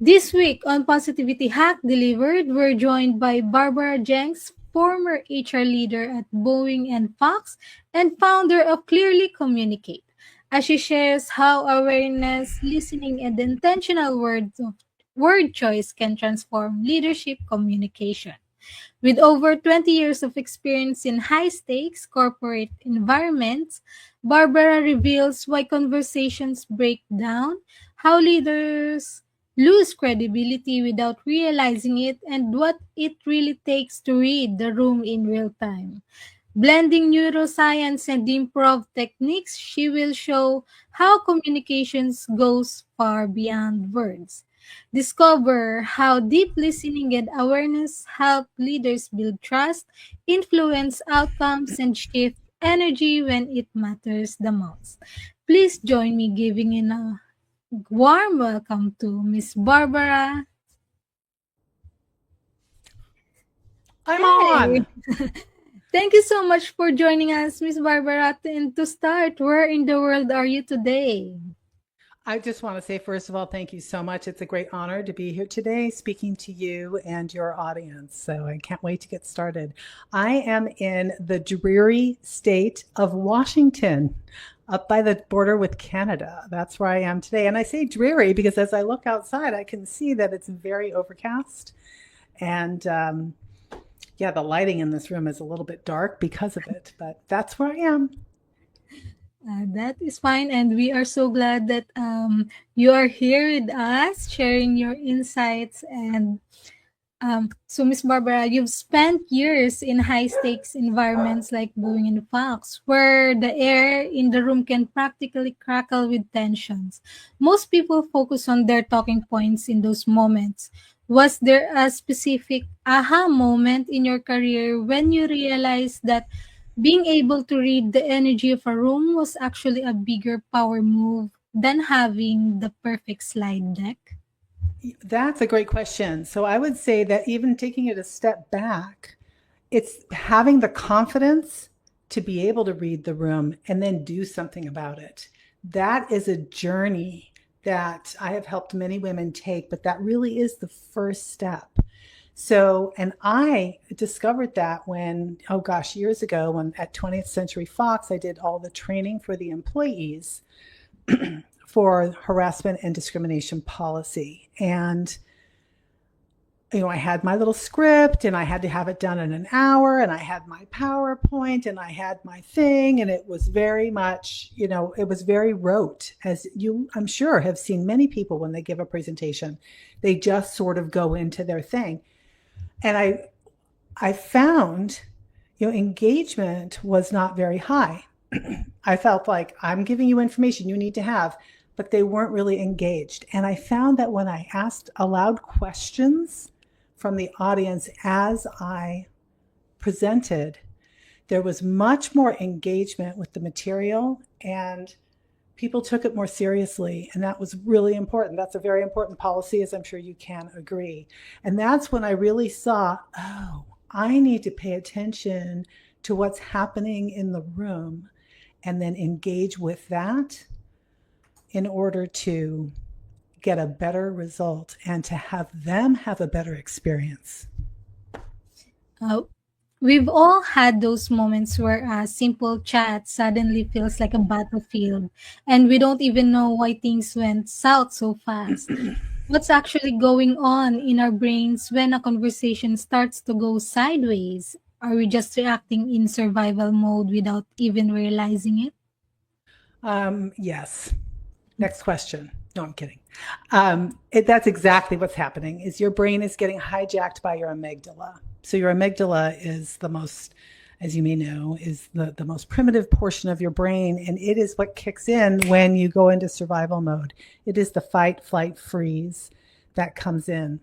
This week on Positivity Hack Delivered, we're joined by Barbara Jenks, former HR leader at Boeing and Fox and founder of Clearly Communicate, as she shares how awareness, listening, and intentional word choice can transform leadership communication. With over 20 years of experience in high stakes corporate environments, Barbara reveals why conversations break down, how leaders lose credibility without realizing it, and what it really takes to read the room in real time. Blending neuroscience and improv techniques, she will show how communications goes far beyond words. Discover how deep listening and awareness help leaders build trust, influence outcomes, and shift energy when it matters the most. Please join me giving in a warm welcome to Miss Barbara. I'm Hey! on. Thank you so much for joining us, Miss Barbara. And to start, where in the world are you today? I just want to say, first of all, thank you so much. It's a great honor to be here today speaking to you and your audience. So I can't wait to get started. I am in the dreary state of Washington, up by the border with Canada. That's where I am today. And I say dreary because as I look outside, I can see that it's very overcast. And yeah, the lighting in this room is a little bit dark because of it, but that's where I am. That is fine, and we are so glad that you are here with us, sharing your insights. And so, Miss Barbara, you've spent years in high stakes environments like Boeing and Fox, where the air in the room can practically crackle with tensions. Most people focus on their talking points in those moments. Was there a specific aha moment in your career when you realized that being able to read the energy of a room was actually a bigger power move than having the perfect slide deck? That's a great question. So I would say that even taking it a step back, it's having the confidence to be able to read the room and then do something about it. That is a journey that I have helped many women take, but that really is the first step. So, and I discovered that when, oh gosh, years ago, when at 20th Century Fox, I did all the training for the employees for harassment and discrimination policy. And I had my little script and I had to have it done in an hour and I had my PowerPoint and I had my thing. And it was very much, it was very rote, as you, I'm sure, have seen many people when they give a presentation. They just sort of go into their thing. And I found, engagement was not very high. I felt like I'm giving you information you need to have, but they weren't really engaged. And I found that when I asked aloud questions from the audience as I presented, there was much more engagement with the material and people took it more seriously. And that was really important. That's a very important policy, as I'm sure you can agree. And that's when I really saw, oh, I need to pay attention to what's happening in the room and then engage with that in order to get a better result and to have them have a better experience. Uh, we've all had those moments where a simple chat suddenly feels like a battlefield, and we don't even know why things went south so fast. What's actually going on in our brains when a conversation starts to go sideways? Are we just reacting in survival mode without even realizing it? Yes. Next question. No, I'm kidding. That's exactly what's happening. Is your brain is getting hijacked by your amygdala. So your amygdala is the most, as you may know, is the most primitive portion of your brain, and it is what kicks in when you go into survival mode. It is the fight, flight, freeze that comes in.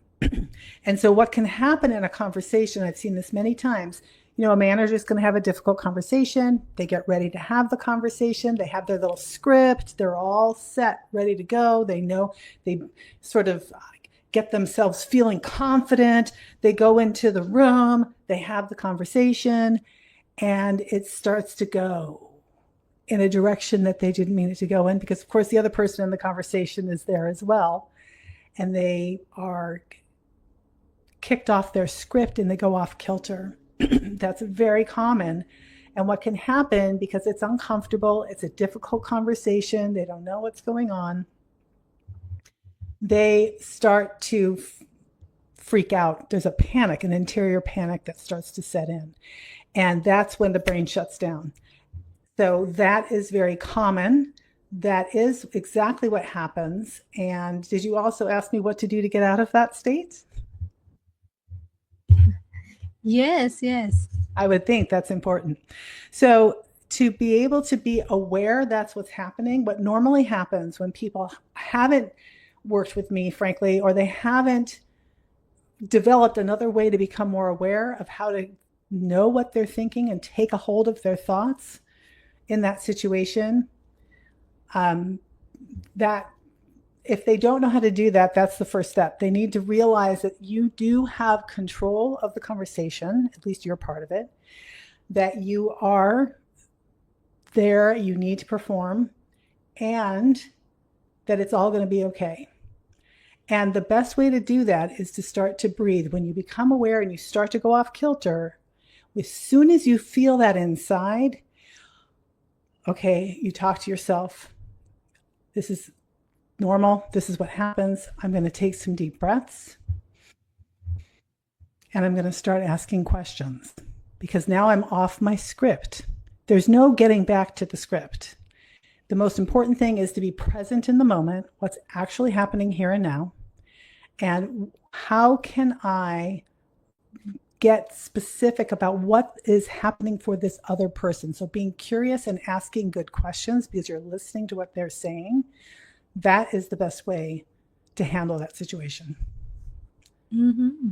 And so what can happen in a conversation, I've seen this many times, a manager is going to have a difficult conversation. They get ready to have the conversation. They have their little script. They're all set, ready to go. They know they sort of get themselves feeling confident. They go into the room. They have the conversation and it starts to go in a direction that they didn't mean it to go in because, of course, the other person in the conversation is there as well. and they are kicked off their script and they go off kilter. That's very common. And what can happen, because it's uncomfortable, it's a difficult conversation, they don't know what's going on, they start to freak out. There's a panic, an interior panic that starts to set in. And that's when the brain shuts down. So that is very common. That is exactly what happens. And did you also ask me what to do to get out of that state? Yes, yes. I would think that's important. So to be able to be aware that's what's happening, what normally happens when people haven't worked with me, frankly, or they haven't developed another way to become more aware of how to know what they're thinking and take a hold of their thoughts in that situation, that if they don't know how to do that, that's the first step. They need to realize that you do have control of the conversation, at least you're part of it, that you are there, you need to perform, and that it's all going to be okay. And the best way to do that is to start to breathe. When you become aware and you start to go off kilter, as soon as you feel that inside, okay, you talk to yourself. This is normal. This is what happens. I'm going to take some deep breaths. And I'm going to start asking questions, because now I'm off my script. There's no getting back to the script. The most important thing is to be present in the moment, what's actually happening here and now. And how can I get specific about what is happening for this other person? So being curious and asking good questions because you're listening to what they're saying, that is the best way to handle that situation. Mm-hmm.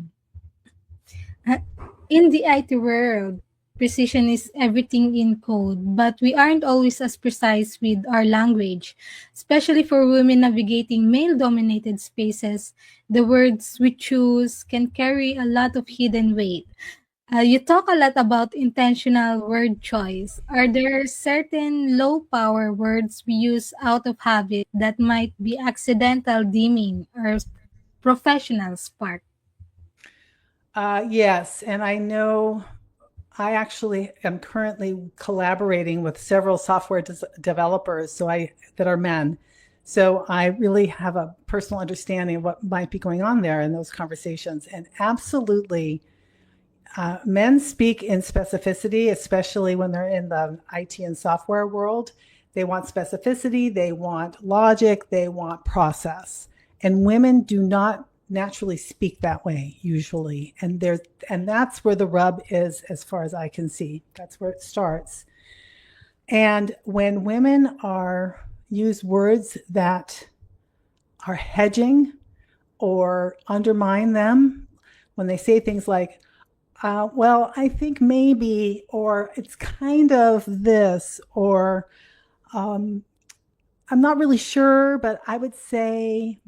In the IT world, precision is everything in code, but we aren't always as precise with our language. Especially for women navigating male-dominated spaces, the words we choose can carry a lot of hidden weight. You talk a lot about intentional word choice. Are there certain low-power words we use out of habit that might be accidental dimming or professional spark? Yes, and I know I actually am currently collaborating with several software developers that are men. So I really have a personal understanding of what might be going on there in those conversations. And absolutely, men speak in specificity, especially when they're in the IT and software world. They want specificity, they want logic, they want process. And women do not naturally speak that way usually. And that's where the rub is, as far as I can see. That's where it starts. And when women use words that are hedging or undermine them, when they say things like, well, I think maybe, or it's kind of this, or I'm not really sure, but I would say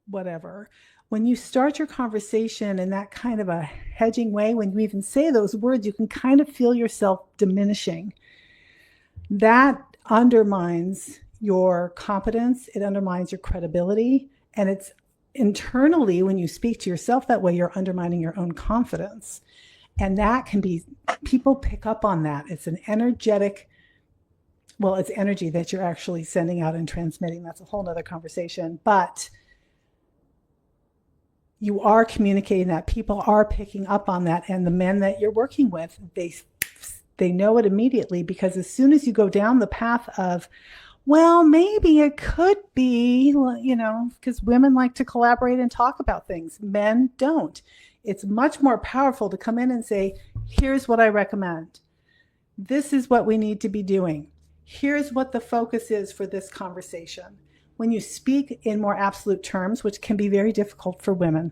whatever. When you start your conversation in that kind of a hedging way, when you even say those words, you can kind of feel yourself diminishing. That undermines your competence. It undermines your credibility. And it's internally, when you speak to yourself that way, you're undermining your own confidence. And that can be, people pick up on that. It's an energetic, well, it's energy that you're actually sending out and transmitting. That's a whole nother conversation. But you are communicating that. People are picking up on that. And the men that you're working with, they know it immediately, because as soon as you go down the path of, well, maybe it could be, because women like to collaborate and talk about things. Men don't. It's much more powerful to come in and say, here's what I recommend. This is what we need to be doing. Here's what the focus is for this conversation. When you speak in more absolute terms, which can be very difficult for women,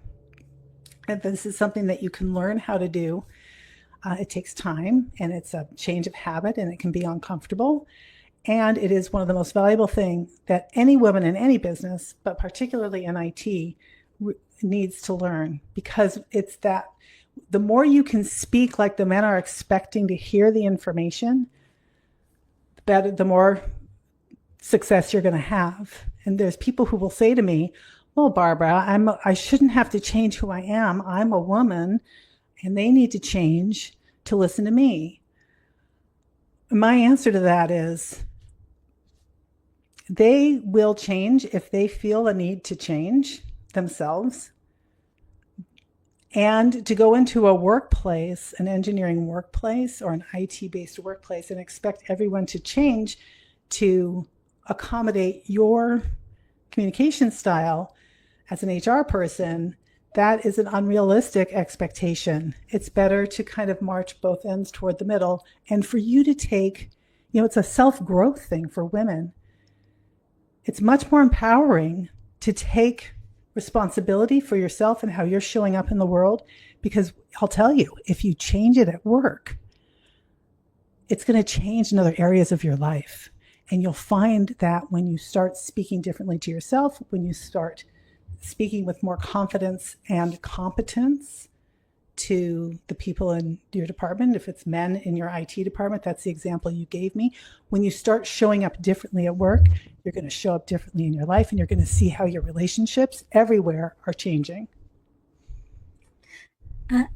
and this is something that you can learn how to do. It takes time, and it's a change of habit, and it can be uncomfortable. And it is one of the most valuable things that any woman in any business, but particularly in IT, needs to learn, because it's that the more you can speak like the men are expecting to hear the information, the more success you're going to have. And there's people who will say to me, well, Barbara, I shouldn't have to change who I am. I'm a woman and they need to change to listen to me. My answer to that is they will change if they feel a need to change themselves. And to go into a workplace, an engineering workplace or an IT based workplace, and expect everyone to change to accommodate your communication style as an HR person, that is an unrealistic expectation. It's better to kind of march both ends toward the middle and for you to take, it's a self growth thing for women. It's much more empowering to take responsibility for yourself and how you're showing up in the world, because I'll tell you, if you change it at work, it's going to change in other areas of your life. And you'll find that when you start speaking differently to yourself, when you start speaking with more confidence and competence to the people in your department, if it's men in your IT department, that's the example you gave me. When you start showing up differently at work, you're going to show up differently in your life, and you're going to see how your relationships everywhere are changing.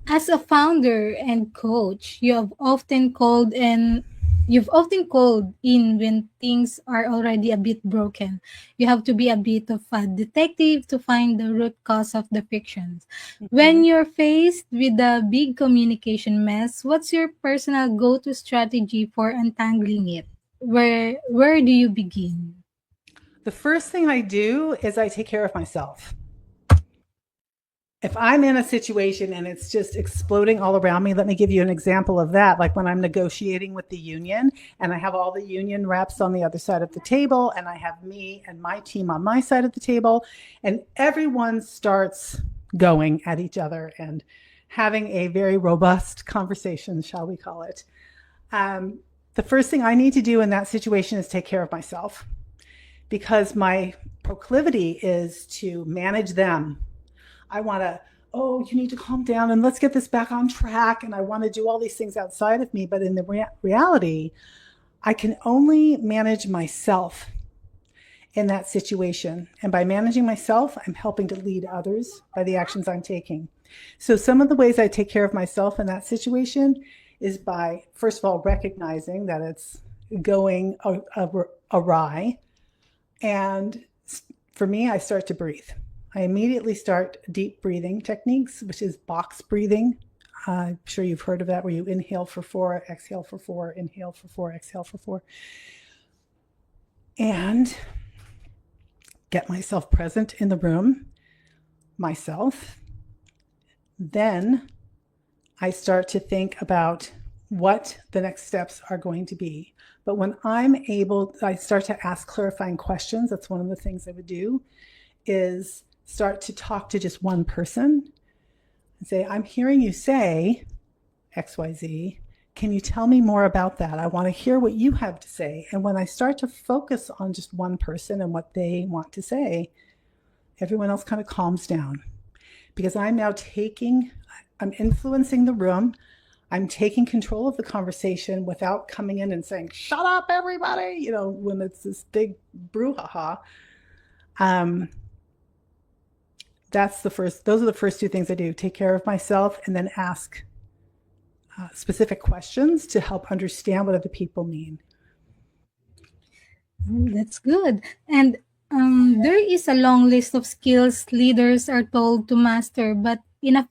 As a founder and coach, you've often called in when things are already a bit broken. You have to be a bit of a detective to find the root cause of the frictions. When you're faced with a big communication mess, what's your personal go-to strategy for untangling it? Where do you begin? The first thing I do is I take care of myself. If I'm in a situation and it's just exploding all around me, let me give you an example of that. Like when I'm negotiating with the union and I have all the union reps on the other side of the table, and I have me and my team on my side of the table, and everyone starts going at each other and having a very robust conversation, shall we call it. The first thing I need to do in that situation is take care of myself, because my proclivity is to manage them. I want to, you need to calm down and let's get this back on track. And I want to do all these things outside of me. But in the reality, I can only manage myself in that situation. And by managing myself, I'm helping to lead others by the actions I'm taking. So some of the ways I take care of myself in that situation is by, first of all, recognizing that it's going awry. And for me, I start to breathe. I immediately start deep breathing techniques, which is box breathing. I'm sure you've heard of that, where you inhale for 4, exhale for 4, inhale for 4, exhale for 4. And get myself present in the room, myself. Then I start to think about what the next steps are going to be. But when I start to ask clarifying questions. That's one of the things I would do, is start to talk to just one person and say, I'm hearing you say XYZ. Can you tell me more about that? I want to hear what you have to say. And when I start to focus on just one person and what they want to say, everyone else kind of calms down, because I'm influencing the room. I'm taking control of the conversation without coming in and saying, shut up, everybody, when it's this big brouhaha. Those are the first two things I do: take care of myself and then ask specific questions to help understand what other people mean. That's good. And there is a long list of skills leaders are told to master, but in a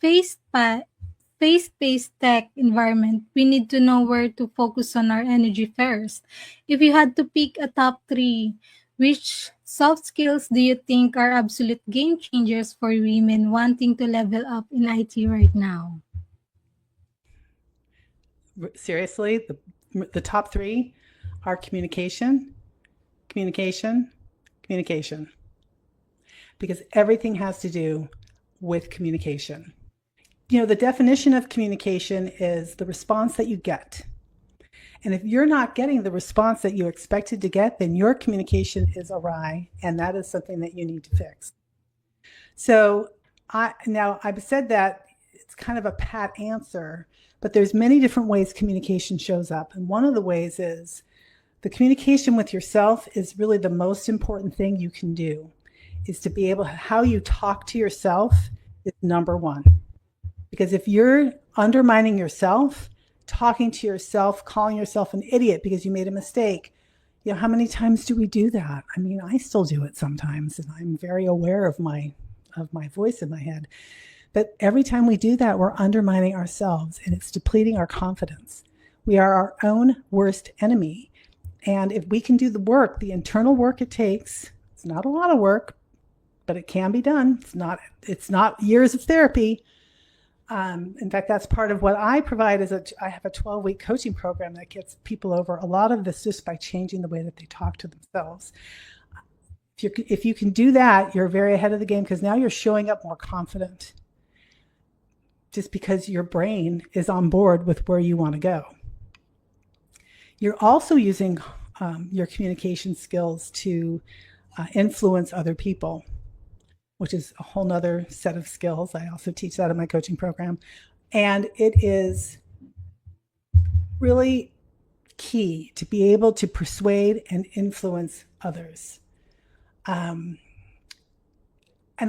fast-paced tech environment, we need to know where to focus on our energy first. If you had to pick a top 3, which soft skills do you think are absolute game changers for women wanting to level up in IT right now? Seriously, the top 3 are communication, communication, communication. Because everything has to do with communication. The definition of communication is the response that you get. And if you're not getting the response that you expected to get, then your communication is awry, and that is something that you need to fix. So I've said that it's kind of a pat answer, but there's many different ways communication shows up. And one of the ways is the communication with yourself is really the most important thing you can do. is to be able, how you talk to yourself is number one. Because if you're undermining yourself, talking to yourself, calling yourself an idiot because you made a mistake, how many times do we do that? I mean, I still do it sometimes, and I'm very aware of my voice in my head. But every time we do that, we're undermining ourselves, and it's depleting our confidence. We are our own worst enemy. And if we can do the work, the internal work it takes, it's not a lot of work, but it can be done. It's not years of therapy. In fact, that's part of what I provide. I have a 12-week coaching program that gets people over a lot of this just by changing the way that they talk to themselves. If you can do that, you're very ahead of the game, because now you're showing up more confident, just because your brain is on board with where you want to go. You're also using your communication skills to influence other people, which is a whole nother set of skills. I also teach that in my coaching program. And it is really key to be able to persuade and influence others. And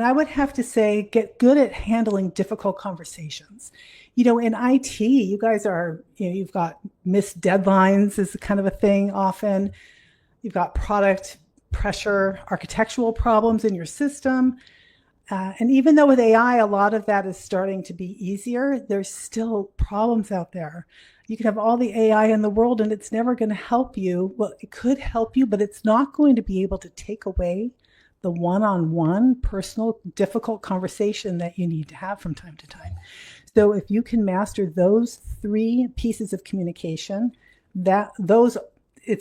I would have to say, get good at handling difficult conversations. In IT, you guys are, you've got missed deadlines is kind of a thing often. You've got product pressure, architectural problems in your system. And even though with AI, a lot of that is starting to be easier, there's still problems out there. You can have all the AI in the world and it's never going to help you. Well, it could help you, but it's not going to be able to take away the one-on-one personal difficult conversation that you need to have from time to time. So if you can master those 3 pieces of communication,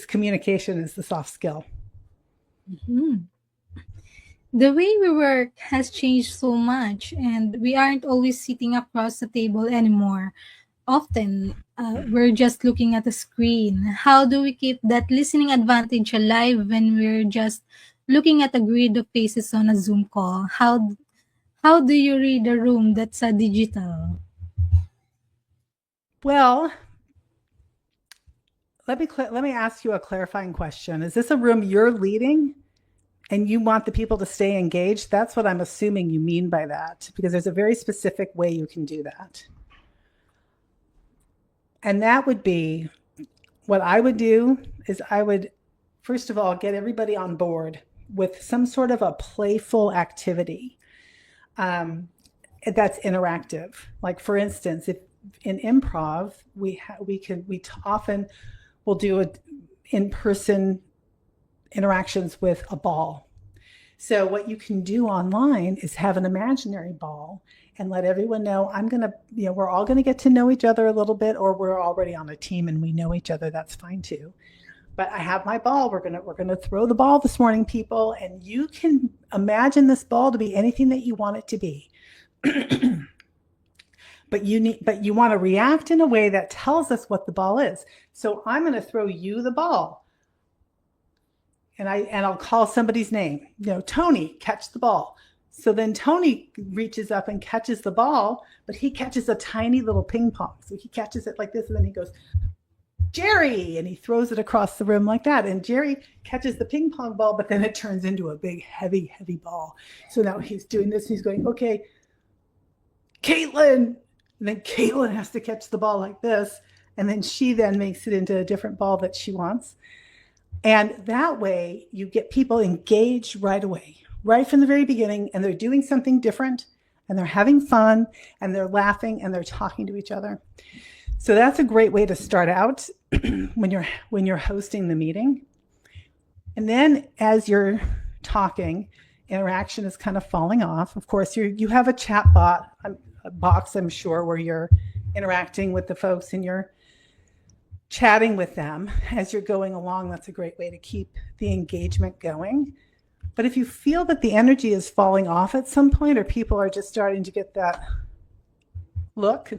communication is the soft skill. Mm-hmm. The way we work has changed so much, and we aren't always sitting across the table anymore. Often, we're just looking at the screen. How do we keep that listening advantage alive when we're just looking at a grid of faces on a Zoom call? How do you read a room that's a digital? Well, let me ask you a clarifying question. Is this a room you're leading and you want the people to stay engaged? That's what I'm assuming you mean by that, because there's a very specific way you can do that. And that would be, what I would do is I would, first of all, get everybody on board with some sort of a playful activity that's interactive. Like, for instance, if in improv, we often will do in-person interactions with a ball. So what you can do online is have an imaginary ball and let everyone know, we're all going to get to know each other a little bit, or we're already on a team and we know each other. That's fine too. But I have my ball. We're going to throw the ball this morning, people, and you can imagine this ball to be anything that you want it to be. But you want to react in a way that tells us what the ball is. So I'm going to throw you the ball. And I'll call somebody's name. Tony, catch the ball. So then Tony reaches up and catches the ball, but he catches a tiny little ping pong. So he catches it like this, and then he goes, Jerry, and he throws it across the room like that. And Jerry catches the ping pong ball, but then it turns into a big, heavy, heavy ball. So now he's doing this. He's going, okay, Caitlin. And then Caitlin has to catch the ball like this. And then she then makes it into a different ball that she wants. And that way you get people engaged right away, right from the very beginning. And they're doing something different, and they're having fun, and they're laughing, and they're talking to each other. So that's a great way to start out when you're hosting the meeting. And then as you're talking, interaction is kind of falling off. Of course, you have a chat box, I'm sure, where you're interacting with the folks and you're chatting with them as you're going along. That's a great way to keep the engagement going. But if you feel that the energy is falling off at some point, or people are just starting to get that look,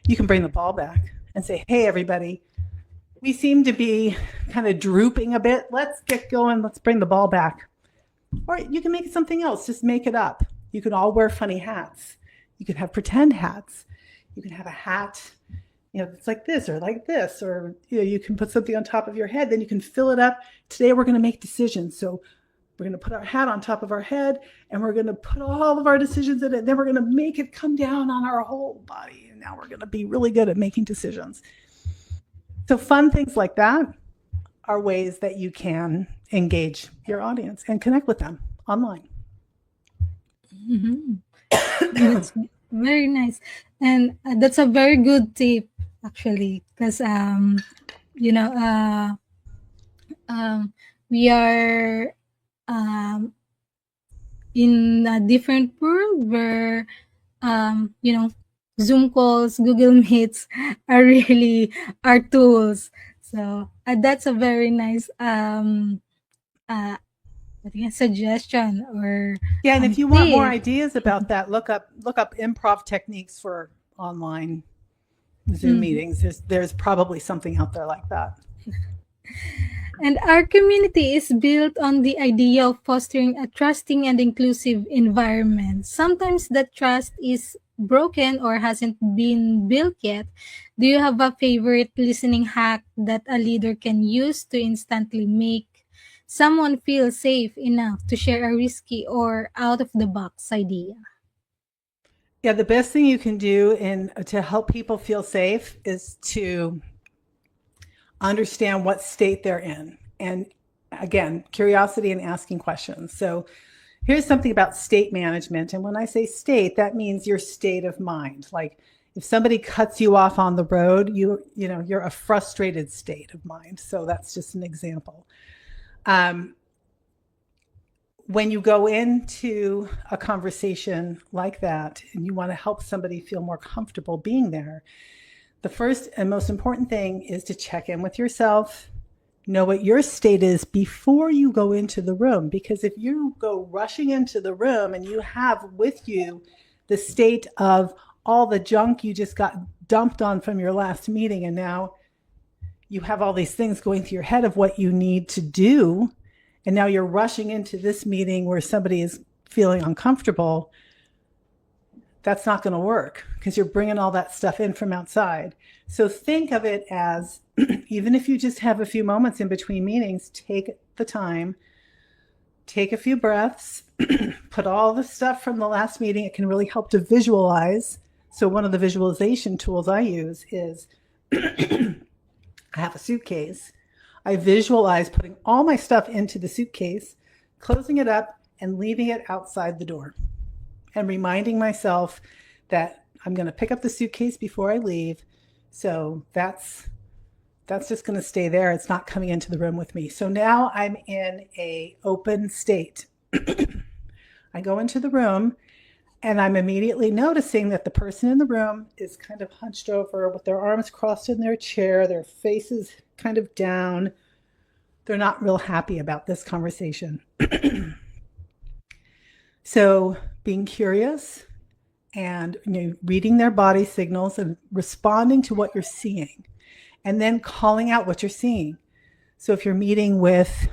you can bring the ball back and say, hey, everybody, we seem to be kind of drooping a bit. Let's get going. Let's bring the ball back. Or you can make it something else. Just make it up. You can all wear funny hats. You can have pretend hats. You can have a hat, it's like this or like this, or you can put something on top of your head. Then you can fill it up. Today we're going to make decisions. So We're going to put our hat on top of our head, and we're going to put all of our decisions in it. Then we're going to make it come down on our whole body. And now we're going to be really good at making decisions. So fun things like that are ways that you can engage your audience and connect with them online. Mhm. That's very nice. And that's a very good tip, actually, because, you know, we are um, in a different world where, you know, Zoom calls, Google Meets are really our tools. So that's a very nice uh, suggestion or Yeah, and if you want more tip. ideas about that, look up improv techniques for online Zoom Mhm. meetings. There's probably something out there like that. And our community is built on the idea of fostering a trusting and inclusive environment. Sometimes that trust is broken or hasn't been built yet. Do you have a favorite listening hack that a leader can use to instantly make someone feel safe enough to share a risky or out of the box idea? Yeah, the best thing you can do to help people feel safe is to understand what state they're in. And again, curiosity and asking questions. So here's something about state management. And when I say state, that means your state of mind. Like if somebody cuts you off on the road, you're a frustrated state of mind. So that's just an example. When you go into a conversation like that and you want to help somebody feel more comfortable being there, the first and most important thing is to check in with yourself, know what your state is before you go into the room. Because if you go rushing into the room and you have with you the state of all the junk you just got dumped on from your last meeting, and now you have all these things going through your head of what you need to do, and now you're rushing into this meeting where somebody is feeling uncomfortable, that's not going to work because you're bringing all that stuff in from outside. So think of it as even if you just have a few moments in between meetings, take the time, take a few breaths, put all the stuff from the last meeting. It can really help to visualize. So one of the visualization tools I use is I have a suitcase. I visualize putting all my stuff into the suitcase, closing it up, and leaving it outside the door, and reminding myself that I'm going to pick up the suitcase before I leave. So that's just going to stay there. It's not coming into the room with me. So now I'm in a open state. I go into the room and I'm immediately noticing that the person in the room is kind of hunched over with their arms crossed in their chair, their faces kind of down. They're not real happy about this conversation. So being curious and reading their body signals and responding to what you're seeing, and then calling out what you're seeing. So if you're meeting with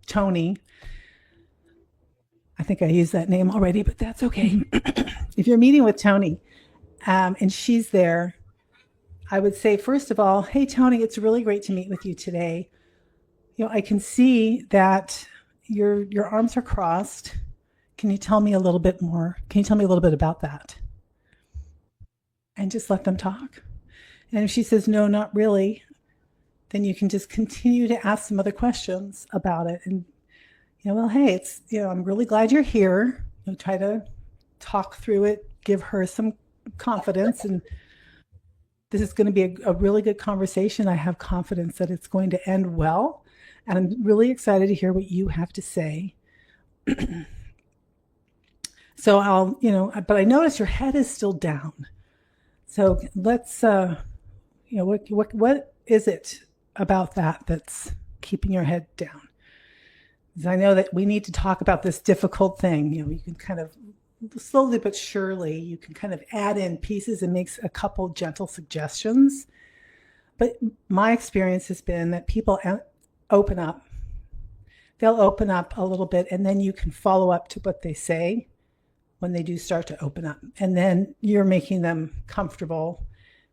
Tony, I think I used that name already, but that's okay. If you're meeting with Tony and she's there, I would say, first of all, hey, Tony, it's really great to meet with you today. I can see that your arms are crossed. Can you tell me a little bit more? Can you tell me a little bit about that? And just let them talk. And if she says, no, not really, then you can just continue to ask some other questions about it. And, well, hey, I'm really glad you're here. Try to talk through it, give her some confidence. And this is going to be a really good conversation. I have confidence that it's going to end well. And I'm really excited to hear what you have to say. So but I notice your head is still down. So let's, what is it about that that's keeping your head down? Because I know that we need to talk about this difficult thing. You can kind of slowly but surely, you can kind of add in pieces and make a couple gentle suggestions. But my experience has been that people open up. They'll open up a little bit, and then you can follow up to what they say when they do start to open up. And then you're making them comfortable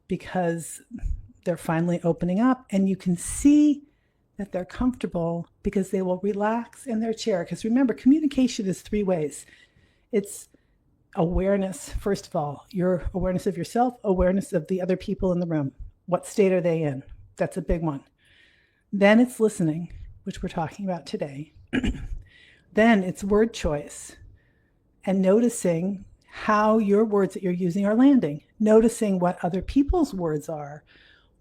because they're finally opening up, and you can see that they're comfortable because they will relax in their chair. Because remember, communication is 3 ways. It's awareness, first of all, your awareness of yourself, awareness of the other people in the room. What state are they in? That's a big one. Then it's listening, which we're talking about today. Then it's word choice and noticing how your words that you're using are landing, noticing what other people's words are.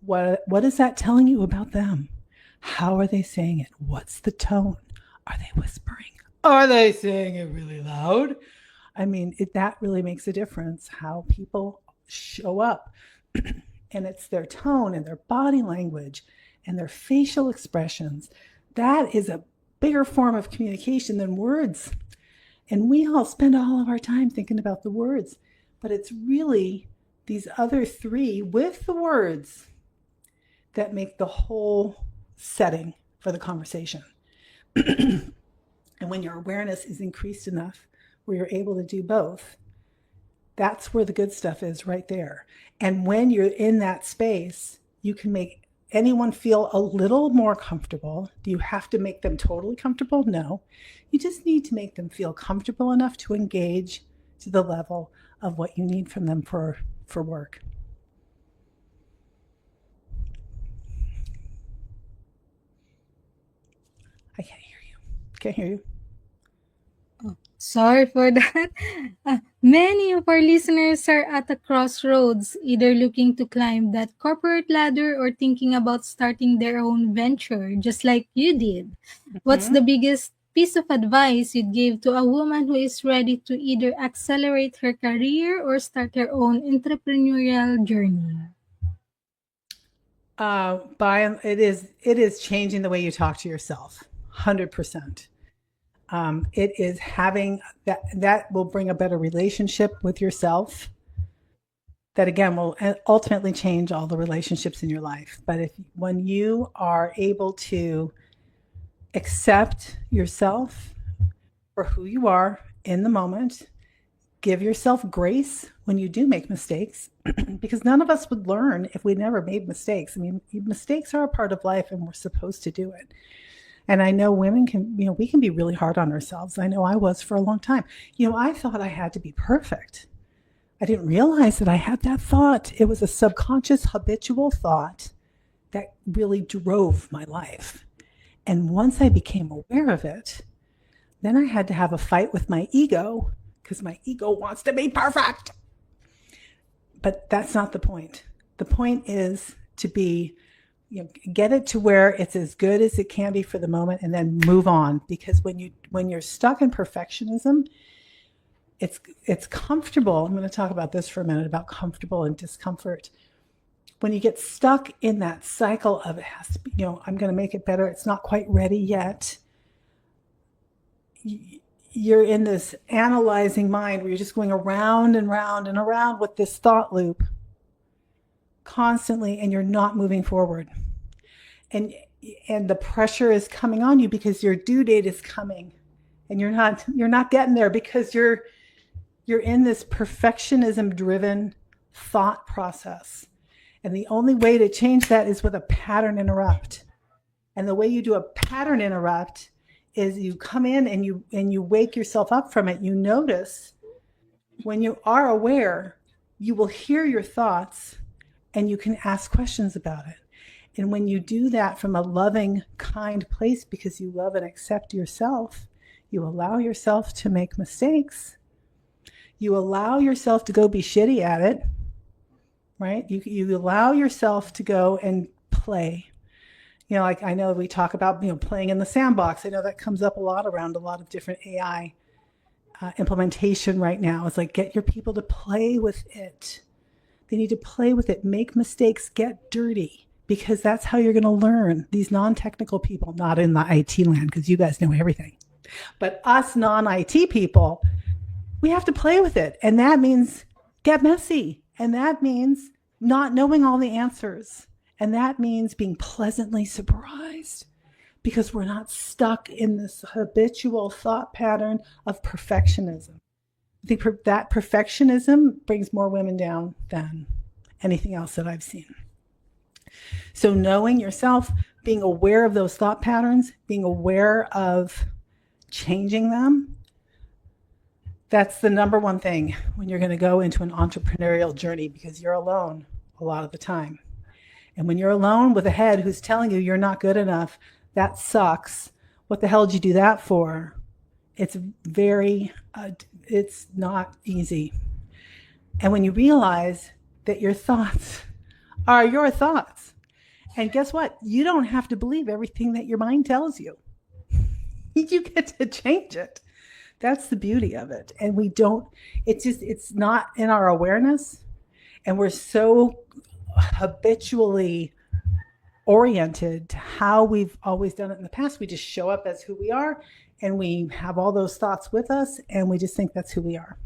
What is that telling you about them? How are they saying it? What's the tone? Are they whispering? Are they saying it really loud? I mean, that really makes a difference how people show up. And it's their tone and their body language and their facial expressions. That is a bigger form of communication than words. And we all spend all of our time thinking about the words, but it's really these other 3 with the words that make the whole setting for the conversation. And when your awareness is increased enough where you're able to do both, that's where the good stuff is, right there. And when you're in that space, you can make anyone feel a little more comfortable. Do you have to make them totally comfortable? No. You just need to make them feel comfortable enough to engage to the level of what you need from them for work. I can't hear you. Can't hear you. Sorry for that. Many of our listeners are at a crossroads, either looking to climb that corporate ladder or thinking about starting their own venture, just like you did. What's the biggest piece of advice you'd give to a woman who is ready to either accelerate her career or start her own entrepreneurial journey? It is changing the way you talk to yourself, 100%. It is having that will bring a better relationship with yourself. That again will ultimately change all the relationships in your life. But when you are able to accept yourself for who you are in the moment, give yourself grace when you do make mistakes, because none of us would learn if we never made mistakes. I mean, mistakes are a part of life and we're supposed to do it. And I know women can, we can be really hard on ourselves. I know I was for a long time. I thought I had to be perfect. I didn't realize that I had that thought. It was a subconscious, habitual thought that really drove my life. And once I became aware of it, then I had to have a fight with my ego because my ego wants to be perfect. But that's not the point. The point is to be get it to where it's as good as it can be for the moment and then move on. Because when you're stuck in perfectionism, it's comfortable. I'm going to talk about this for a minute, about comfortable and discomfort. When you get stuck in that cycle of it has to be, I'm going to make it better. It's not quite ready yet. You're in this analyzing mind where you're just going around and round and around with this thought loop constantly, and you're not moving forward. And the pressure is coming on you because your due date is coming, and you're not getting there because you're in this perfectionism driven thought process. And the only way to change that is with a pattern interrupt. And the way you do a pattern interrupt is you come in and you wake yourself up from it. You notice when you are aware, you will hear your thoughts and you can ask questions about it. And when you do that from a loving, kind place because you love and accept yourself, you allow yourself to make mistakes. You allow yourself to go be shitty at it, right? You allow yourself to go and play. Like I know we talk about, playing in the sandbox. I know that comes up a lot around a lot of different AI implementation right now. It's like, get your people to play with it. They need to play with it, make mistakes, get dirty, because that's how you're going to learn. These non-technical people, not in the IT land, because you guys know everything. But us non-IT people, we have to play with it. And that means get messy. And that means not knowing all the answers. And that means being pleasantly surprised because we're not stuck in this habitual thought pattern of perfectionism. I think that perfectionism brings more women down than anything else that I've seen. So knowing yourself, being aware of those thought patterns, being aware of changing them, that's the number one thing when you're going to go into an entrepreneurial journey, because you're alone a lot of the time. And when you're alone with a head who's telling you you're not good enough, that sucks. What the hell did you do that for? It's it's not easy. And when you realize that your thoughts are your thoughts, and guess what? You don't have to believe everything that your mind tells you. You get to change it. That's the beauty of it. And it's not in our awareness. And we're so habitually oriented to how we've always done it in the past. We just show up as who we are, and we have all those thoughts with us, and we just think that's who we are.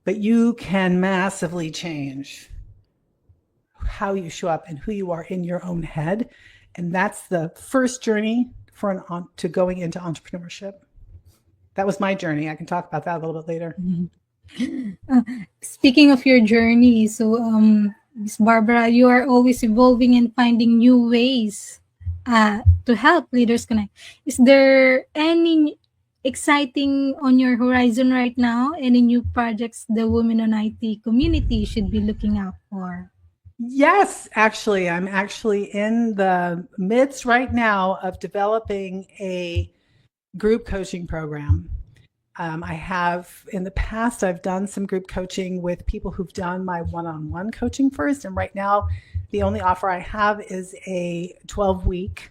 But you can massively change how you show up and who you are in your own head. And that's the first journey to going into entrepreneurship. That was my journey. I can talk about that a little bit later. Speaking of your journey, so Ms. Barbara, you are always evolving and finding new ways to help Leaders Connect. Is there any exciting on your horizon right now? Any new projects the Women on IT community should be looking out for? Yes, actually, I'm actually in the midst right now of developing a group coaching program. I have in the past, I've done some group coaching with people who've done my one-on-one coaching first. And right now, the only offer I have is a 12-week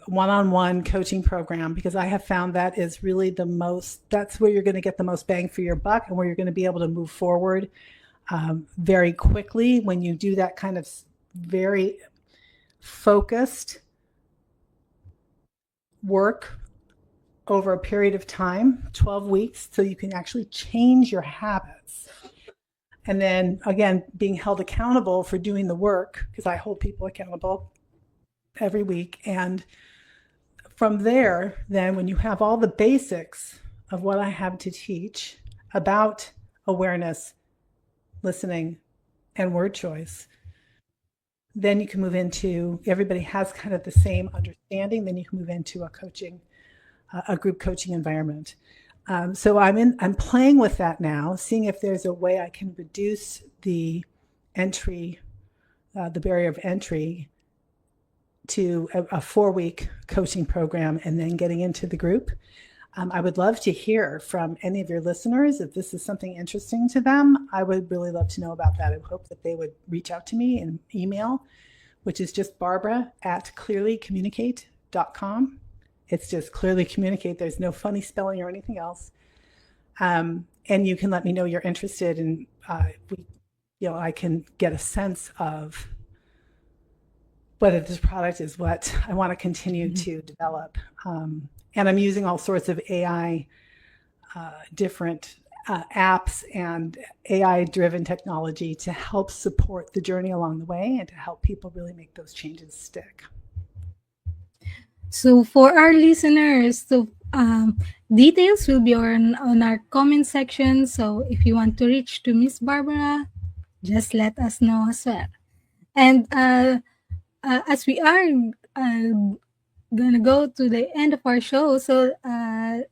one-on-one coaching program, because I have found that is really that's where you're going to get the most bang for your buck, and where you're going to be able to move forward very quickly when you do that kind of very focused work over a period of time, 12 weeks, so you can actually change your habits. And then again, being held accountable for doing the work, because I hold people accountable every week. And from there, then when you have all the basics of what I have to teach about awareness, listening, and word choice, then you can move into, everybody has kind of the same understanding, then you can move into a group coaching environment. So I'm playing with that now, seeing if there's a way I can reduce the barrier of entry to a 4-week coaching program, and then getting into the group. I would love to hear from any of your listeners if this is something interesting to them. I would really love to know about that. I hope that they would reach out to me in email, which is just barbara@clearlycommunicate.com. It's just Clearly Communicate. There's no funny spelling or anything else. And you can let me know you're interested, and I can get a sense of whether this product is what I want to continue to develop. And I'm using all sorts of AI, different apps and AI-driven technology to help support the journey along the way, and to help people really make those changes stick. So for our listeners, details will be on our comment section. So if you want to reach to Miss Barbara, just let us know as well. And as we are gonna go to the end of our show, so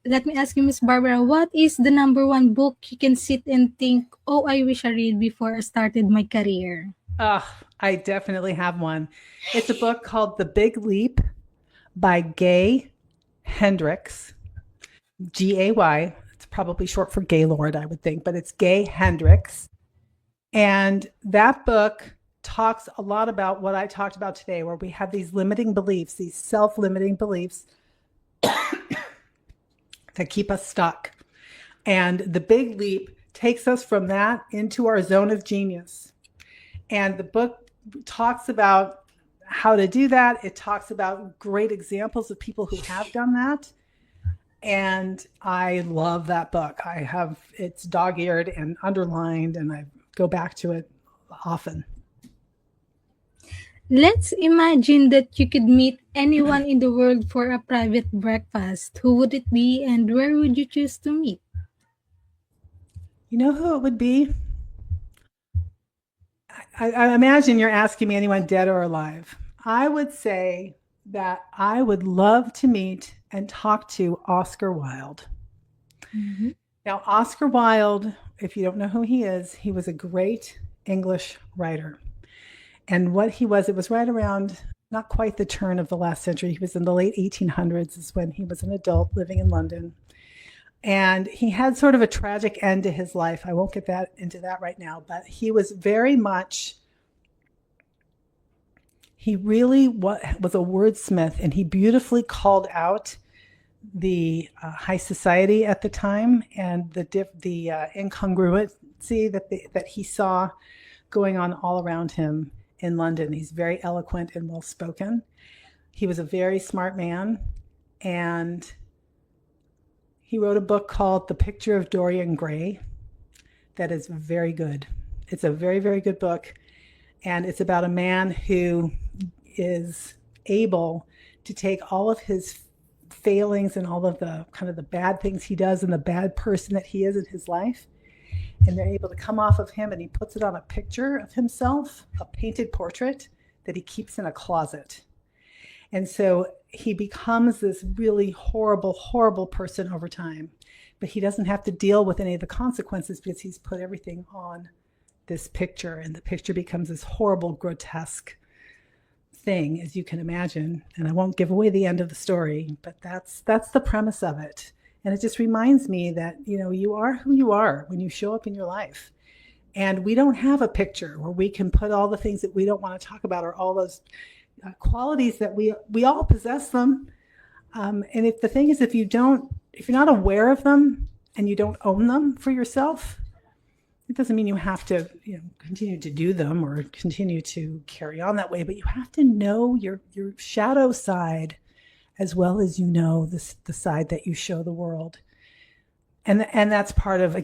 let me ask you, Miss Barbara, what is the number one book you can sit and think, oh, I wish I read before I started my career? I definitely have one. It's a book called The Big Leap by Gay Hendricks, Gay. It's probably short for Gaylord, I would think, but it's Gay Hendricks. And that book talks a lot about what I talked about today, where we have these limiting beliefs, these self-limiting beliefs that keep us stuck. And The Big Leap takes us from that into our zone of genius. And the book talks about how to do that. It talks about great examples of people who have done that. And I love that book. It's dog-eared and underlined, and I go back to it often. Let's imagine that you could meet anyone in the world for a private breakfast. Who would it be, and where would you choose to meet? You know who it would be? I imagine you're asking me anyone dead or alive. I would say that I would love to meet and talk to Oscar Wilde. Mhm. Now, Oscar Wilde, if you don't know who he was a great English writer. And what he was, it was right around not quite the turn of the last century. He was in the late 1800s, is when he was an adult living in London. And he had sort of a tragic end to his life. I won't get into that right now, but he was very much, he really was a wordsmith, and he beautifully called out the high society at the time and the incongruency that he saw going on all around him in London. He's very eloquent and well spoken. He was a very smart man, and he wrote a book called The Picture of Dorian Gray that is very good. It's a very, very good book, and it's about a man who is able to take all of his failings and all of the kind of the bad things he does and the bad person that he is in his life, and they're able to come off of him, and he puts it on a picture of himself, a painted portrait that he keeps in a closet. And so he becomes this really horrible, horrible person over time, but he doesn't have to deal with any of the consequences because he's put everything on this picture, and the picture becomes this horrible, grotesque thing, as you can imagine. And I won't give away the end of the story, but that's the premise of it. And it just reminds me that, you are who you are when you show up in your life. And we don't have a picture where we can put all the things that we don't want to talk about, or all those qualities that we all possess them. And if the thing is, if you're not aware of them and you don't own them for yourself, it doesn't mean you have to continue to do them or continue to carry on that way, but you have to know your shadow side as well as the side that you show the world. And that's part of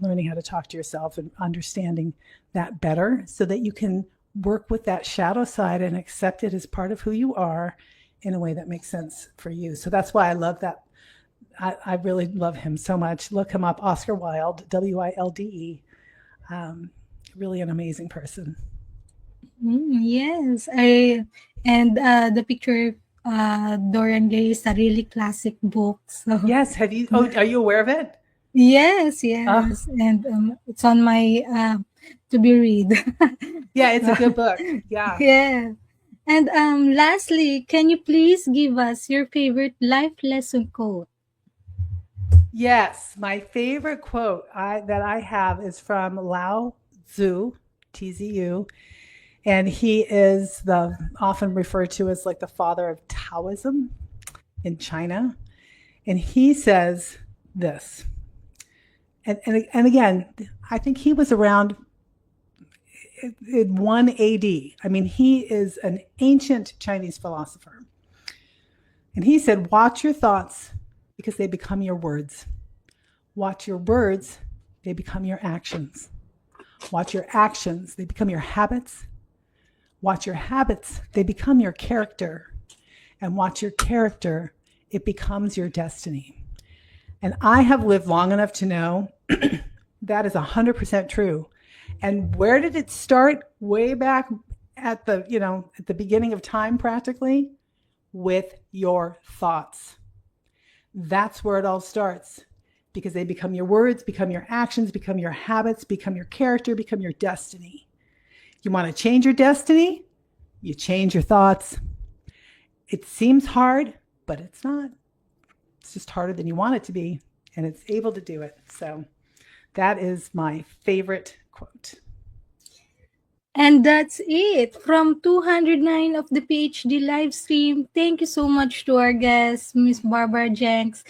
learning how to talk to yourself and understanding that better, so that you can work with that shadow side and accept it as part of who you are in a way that makes sense for you. So that's why I love that. I really love him so much. Look him up, Oscar Wilde, Wilde. Really an amazing person. Yes, the picture Dorian Gray is a really classic book. So Yes, are you aware of it? yes, and it's on my to be read. Yeah, it's a good book. Yeah. Yeah. And lastly, can you please give us your favorite life lesson quote? Yes, my favorite quote that I have is from Lao Tzu, TZU, and he is often referred to as like the father of Taoism in China. And he says this, and again, I think he was around in 1 AD. I mean, he is an ancient Chinese philosopher. And he said, watch your thoughts because they become your words. Watch your words, they become your actions. Watch your actions, they become your habits. Watch your habits, they become your character. And watch your character, it becomes your destiny. And I have lived long enough to know that is 100% true. And where did it start? Way back at the beginning of time, practically, with your thoughts. That's where it all starts, because they become your words, become your actions, become your habits, become your character, become your destiny. You want to change your destiny? You change your thoughts. It seems hard, but it's not. It's just harder than you want it to be, and it's able to do it. So that is my favorite quote. And that's it from 209 of the PhD live stream. Thank you so much to our guest, Miss Barbara Jenks.